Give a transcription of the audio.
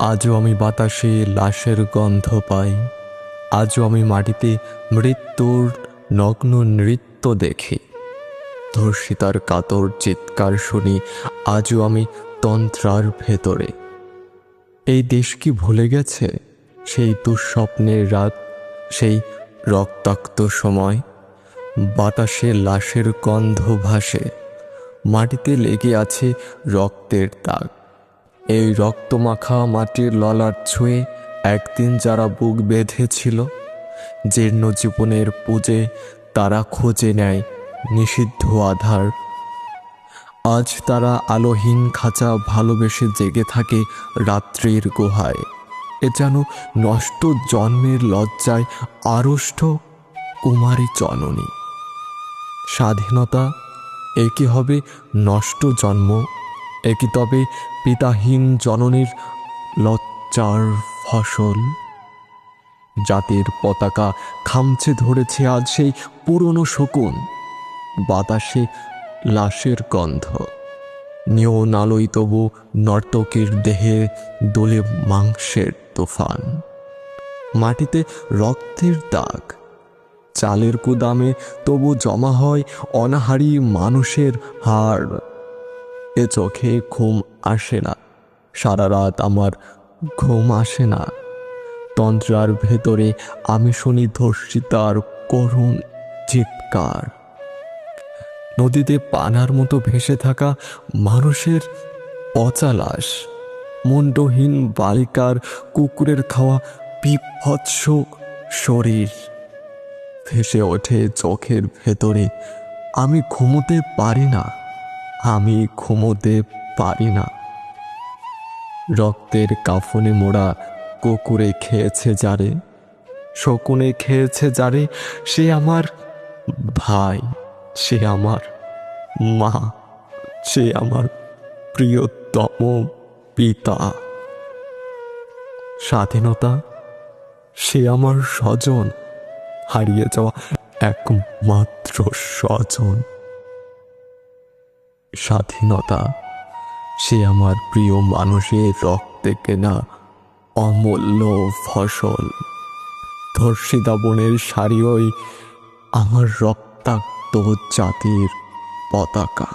আজও আমি বাতাসে লাশের গন্ধ পাই, আজও আমি মাটিতে মৃত্যুর নগ্ন নৃত্য দেখি, ধর্ষিতার কাতর চিৎকার শুনি আজও আমি তন্ত্রার ভেতরে। এই দেশ কি ভুলে গেছে সেই দুঃস্বপ্নের রাত, সেই রক্তাক্ত সময়? বাতাসে লাশের গন্ধ ভাসে, মাটিতে লেগে আছে রক্তের দাগ। এই রক্তমাখা মাটির ললাট ছুঁয়ে একদিন যারা বুক বেঁধেছিল, জীর্ণ জীবনের পুজে তারা খোঁজে নেয় নিষিদ্ধ আধার। আজ তারা আলোহীন খাঁচা ভালোবেসে জেগে থাকে রাত্রির গুহায়। এ যেন নষ্ট জন্মের লজ্জায় আড়ষ্ট কুমারী জননী। স্বাধীনতা এ কি হবে নষ্ট জন্ম? এ কি তবে পিতাহীন জননীর লজ্জার ফসল? জাতির পতাকা খামচে ধরেছে আজ সেই পুরনো শকুন। বাতাসে লাশের গন্ধ, নিয়ন আলোয় তবু নর্তকীর দেহে দোলে মাংসের তুফান। মাটিতে রক্তের দাগ, চালের গুদামে তবু জমা হয় অনাহারী মানুষের হাড়। এ চোখে ঘুম আসে না, সারা রাত আমার ঘুম আসে না। তন্ত্রার ভেতরে আমি শুনি ধর্ষিতার করুণ চিৎকার। নদীতে পানার মতো ভেসে থাকা মানুষের পচা লাশ, মুন্ডহীন বালিকার কুকুরের খাওয়া বিভৎস শরীর ভেসে ওঠে চোখের ভেতরে। আমি ঘুমোতে পারি না, আমি ঘুমোতে পারি না। রক্তের কাফনে মোড়া কুকুরে খেয়েছে যারে, শকুনে খেয়েছে যারে, সে আমার ভাই, সে আমার মা, সে আমার প্রিয়তম পিতা। স্বাধীনতা সে আমার স্বজন, হারিয়ে যাওয়া একমাত্র স্বজন। স্বাধীনতা সে আমার প্রিয় মানুষের রক্তে কেনা অমূল্য ফসল। ধর্ষিতা বোনের শাড়িই আমার রক্তাক্ত জাতির পতাকা।